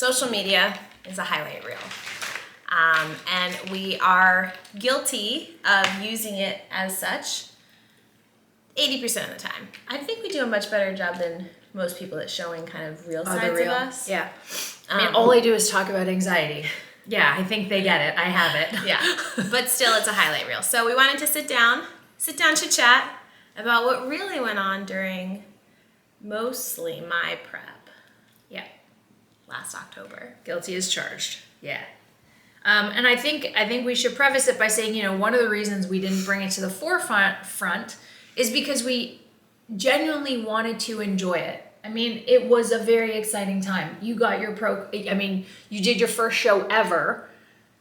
social media is a highlight reel. And we are guilty of using it as such 80% of the time. I think we do a much better job than most people at showing kind of real sides of us. Yeah. I mean, all I do is talk about anxiety. Yeah, I think they get it. I have it. Yeah, but still it's a highlight reel. So we wanted to sit down chit-chat about what really went on during mostly my prep. Yeah. Last October. Guilty as charged. Yeah. And I think we should preface it by saying, you know, one of the reasons we didn't bring it to the forefront is because we genuinely wanted to enjoy it. I mean, it was a very exciting time. You got your you did your first show ever,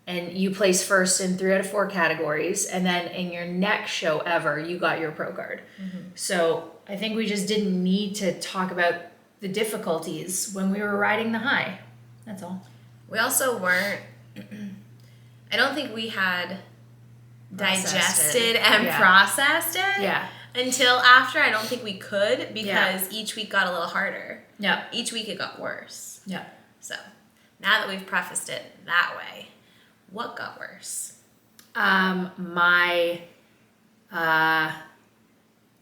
and you placed first in 3 out of 4 categories. And then in your next show ever, you got your pro card. Mm-hmm. So I think we just didn't need to talk about the difficulties when we were riding the high. That's all. We also weren't, I don't think we had digested and processed it. Yeah. Until after. I don't think we could, because each week got a little harder. Yeah. Each week it got worse. Yeah. So now that we've prefaced it that way, what got worse? Oh my God.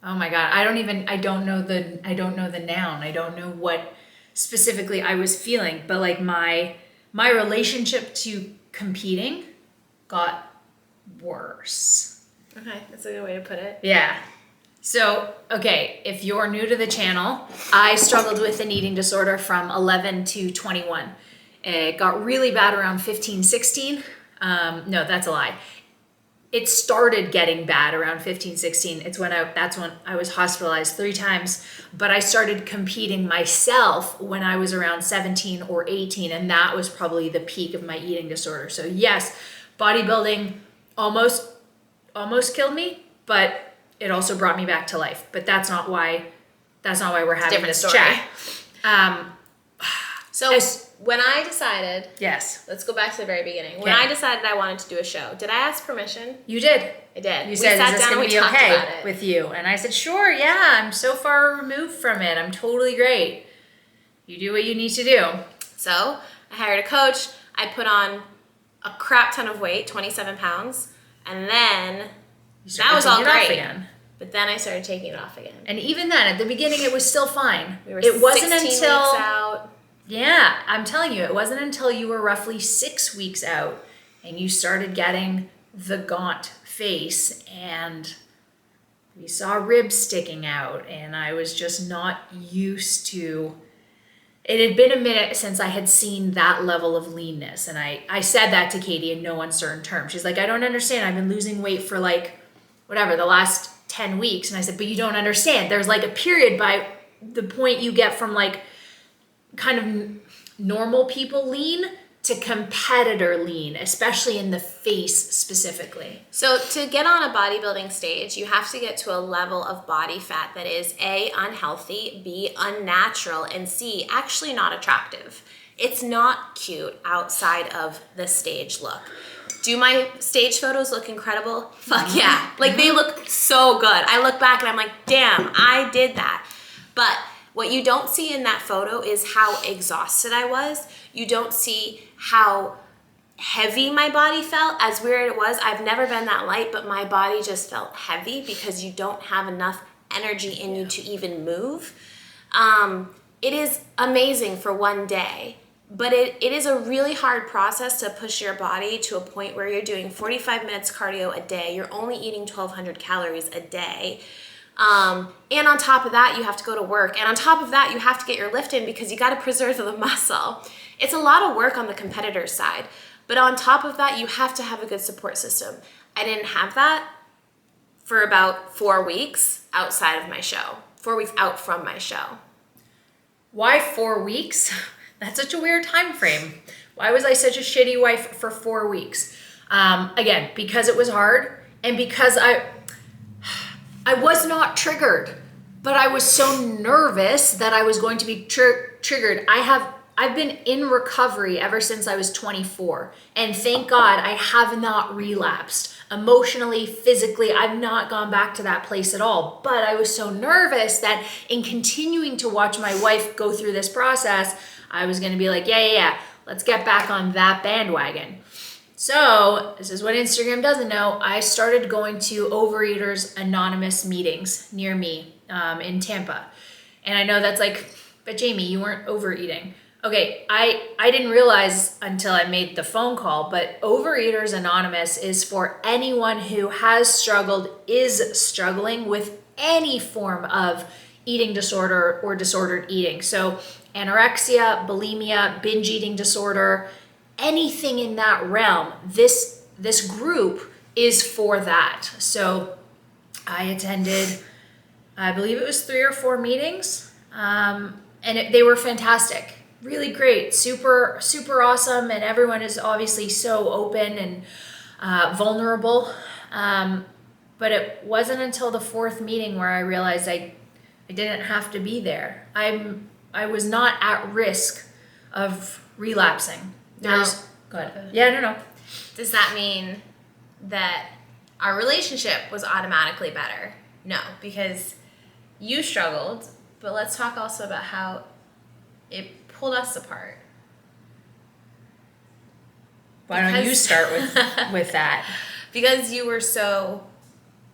I don't know the noun. I don't know what specifically I was feeling, but like my relationship to competing got worse. Okay, that's a good way to put it. Yeah. So, okay, if you're new to the channel, I struggled with an eating disorder from 11 to 21. It got really bad around 15, 16. No, that's a lie. It started getting bad around 15, 16. That's when I was hospitalized 3 times, but I started competing myself when I was around 17 or 18, and that was probably the peak of my eating disorder. So yes, bodybuilding almost killed me, but it also brought me back to life. But that's not why we're having this chat. When I decided, yes, let's go back to the very beginning. When I decided I wanted to do a show, did I ask permission? You did. I did. You said, "Is this going to be okay with you?" And I said, "Sure, yeah. I'm so far removed from it. I'm totally great. You do what you need to do." So I hired a coach. I put on a crap ton of weight, 27 pounds, and then that was all great. Again. But then I started taking it off again. And even then, at the beginning, it was still fine. It wasn't until weeks out. Yeah, I'm telling you, it wasn't until you were roughly 6 weeks out and you started getting the gaunt face and we saw ribs sticking out, and I was just not used to. It had been a minute since I had seen that level of leanness, and I said that to Katie in no uncertain terms. She's like, "I don't understand. I've been losing weight for the last 10 weeks. And I said, "But you don't understand. There's like a period by the point you get from like kind of normal people lean to competitor lean, especially in the face specifically." So to get on a bodybuilding stage, you have to get to a level of body fat that is A, unhealthy, B, unnatural, and C, actually not attractive. It's not cute outside of the stage look. Do my stage photos look incredible? Fuck yeah. Like, they look so good. I look back and I'm like, damn, I did that. But what you don't see in that photo is how exhausted I was. You don't see how heavy my body felt. As weird it was, I've never been that light, but my body just felt heavy because you don't have enough energy in you to even move. It is amazing for one day. But it is a really hard process to push your body to a point where you're doing 45 minutes cardio a day. You're only eating 1,200 calories a day. And on top of that, you have to go to work. And on top of that, you have to get your lift in because you got to preserve the muscle. It's a lot of work on the competitor side. But on top of that, you have to have a good support system. I didn't have that for about 4 weeks outside of my show. 4 weeks out from my show. Why 4 weeks? That's such a weird time frame. Why was I such a shitty wife for 4 weeks? Again, because it was hard, and because I was not triggered, but I was so nervous that I was going to be triggered. I've been in recovery ever since I was 24, and thank God I have not relapsed. Emotionally, physically, I've not gone back to that place at all. But I was so nervous that in continuing to watch my wife go through this process, I was going to be like, yeah. let's get back on that bandwagon. So this is what Instagram doesn't know. I started going to Overeaters Anonymous meetings near me in Tampa. And I know that's like, but Jamie, you weren't overeating. Okay, I didn't realize until I made the phone call, but Overeaters Anonymous is for anyone who has struggled, is struggling with any form of eating disorder or disordered eating. So anorexia, bulimia, binge eating disorder, anything in that realm, this group is for that. So I attended, I believe it was 3 or 4 meetings, and they were fantastic, really great, super awesome, and everyone is obviously so open and vulnerable. But it wasn't until the 4th meeting where I realized I didn't have to be there. I was not at risk of relapsing. Go ahead. Yeah, no. Does that mean that our relationship was automatically better? No, because you struggled, but let's talk also about how it pulled us apart. Why don't you start with that? Because you were so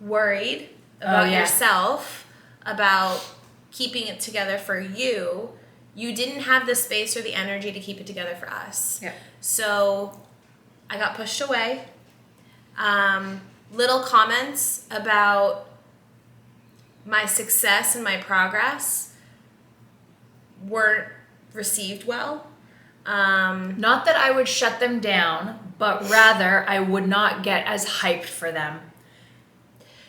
worried about yourself, about keeping it together for you. You didn't have the space or the energy to keep it together for us. Yeah. So I got pushed away. Little comments about my success and my progress weren't received well. Not that I would shut them down, but rather I would not get as hyped for them.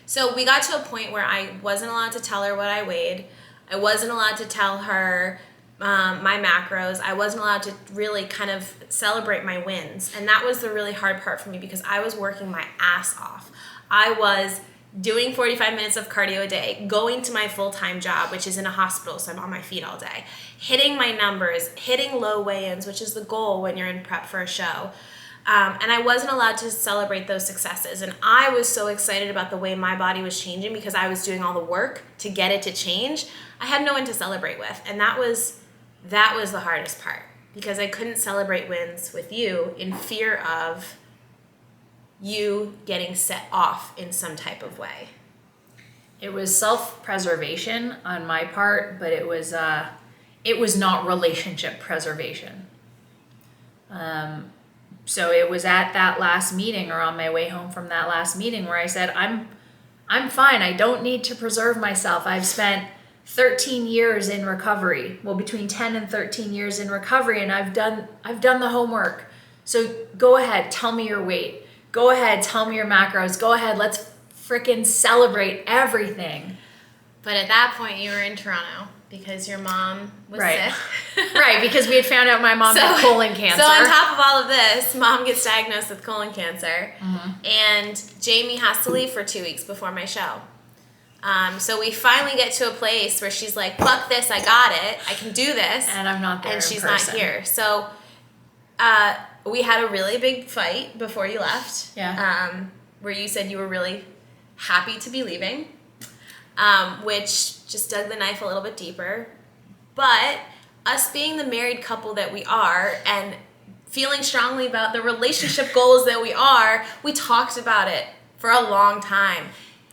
So we got to a point where I wasn't allowed to tell her what I weighed. I wasn't allowed to tell her my macros. I wasn't allowed to really kind of celebrate my wins. And that was the really hard part for me because I was working my ass off. I was doing 45 minutes of cardio a day, going to my full-time job, which is in a hospital, so I'm on my feet all day, hitting my numbers, hitting low weigh-ins, which is the goal when you're in prep for a show. And I wasn't allowed to celebrate those successes. And I was so excited about the way my body was changing because I was doing all the work to get it to change. I had no one to celebrate with. And that was the hardest part because I couldn't celebrate wins with you in fear of you getting set off in some type of way. It was self-preservation on my part, but it was not relationship preservation. So it was at that last meeting or on my way home from that last meeting where I said, I'm fine. I don't need to preserve myself. I've spent 13 years in recovery. Well, between 10 and 13 years in recovery, and I've done the homework. So go ahead, tell me your weight. Go ahead, tell me your macros. Go ahead, let's freaking celebrate everything. But at that point, you were in Toronto because your mom was sick. Right, because we had found out my mom had colon cancer. So on top of all of this, mom gets diagnosed with colon cancer, and Jamie has to leave for 2 weeks before my show. So we finally get to a place where she's like, fuck this, I got it, I can do this. And I'm not there and she's not here. So we had a really big fight before you left. Yeah. Where you said you were really happy to be leaving, which just dug the knife a little bit deeper. But us being the married couple that we are and feeling strongly about the relationship goals that we are, we talked about it for a long time.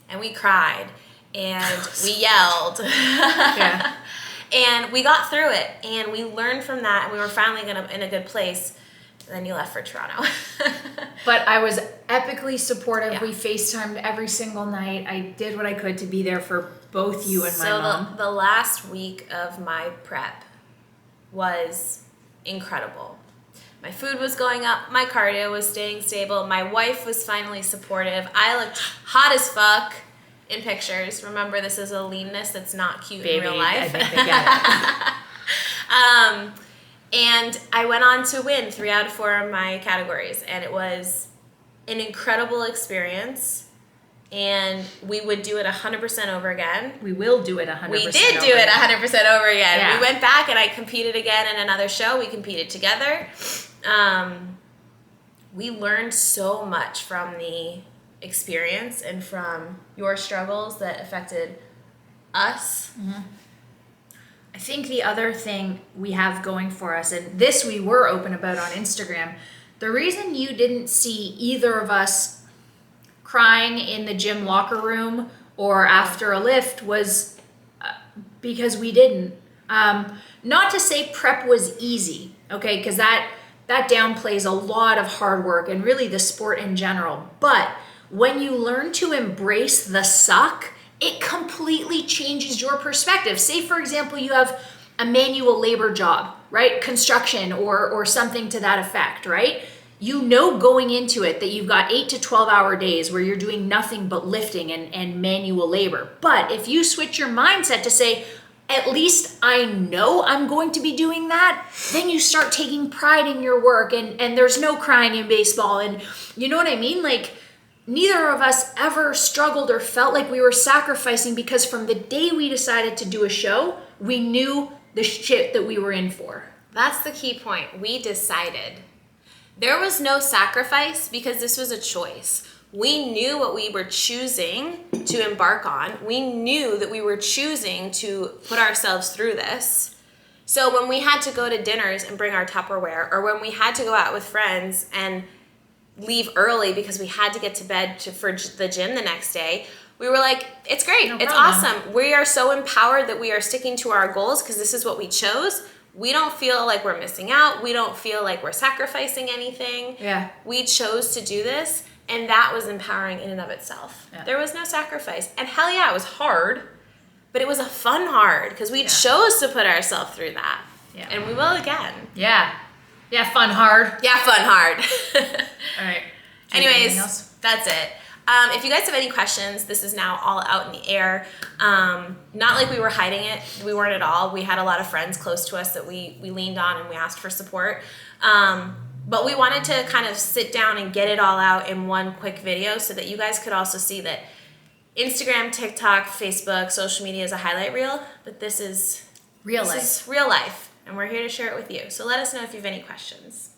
And we cried. And we yelled. Yeah. And we got through it. And we learned from that. And we were finally in a good place. And then you left for Toronto. But I was epically supportive. Yeah. We FaceTimed every single night. I did what I could to be there for both you and my mom. So the last week of my prep was incredible. My food was going up. My cardio was staying stable. My wife was finally supportive. I looked hot as fuck in pictures. Remember, this is a leanness that's not cute in real life. I think they get it. And I went on to win 3 out of 4 of my categories. And it was an incredible experience. And we would do it 100% over again. We will do it 100% We did do it 100% over again. Yeah. We went back and I competed again in another show. We competed together. We learned so much from the experience and from your struggles that affected us. Mm-hmm. I think the other thing we have going for us, and this we were open about on Instagram, the reason you didn't see either of us crying in the gym locker room or after a lift was because we didn't. Not to say prep was easy, okay, because that downplays a lot of hard work and really the sport in general. But when you learn to embrace the suck, it completely changes your perspective. Say, for example, you have a manual labor job, right? Construction or something to that effect, right? You know going into it that you've got 8 to 12 hour days where you're doing nothing but lifting and manual labor. But if you switch your mindset to say, at least I know I'm going to be doing that, then you start taking pride in your work and there's no crying in baseball. And you know what I mean? Like, neither of us ever struggled or felt like we were sacrificing, because from the day we decided to do a show, we knew the shit that we were in for. That's the key point. We decided. There was no sacrifice because this was a choice. We knew what we were choosing to embark on. We knew that we were choosing to put ourselves through this. So when we had to go to dinners and bring our Tupperware, or when we had to go out with friends and leave early because we had to get to bed for the gym the next day, we were like, it's great. No it's problem. awesome. We are so empowered that we are sticking to our goals because this is what we chose. We don't feel like we're missing out. We don't feel like we're sacrificing anything. Yeah. We chose to do this, and that was empowering in and of itself. Yeah. There was no sacrifice. And hell yeah, it was hard, but it was a fun hard because we chose to put ourselves through that. Yeah. And we will again. Yeah. Yeah, fun hard. Yeah, fun hard. All right. Anyways, that's it. If you guys have any questions, this is now all out in the air. Not like we were hiding it. We weren't at all. We had a lot of friends close to us that we leaned on and we asked for support. But we wanted to kind of sit down and get it all out in one quick video so that you guys could also see that Instagram, TikTok, Facebook, social media is a highlight reel, but this is real life. This is real life, and we're here to share it with you. So let us know if you have any questions.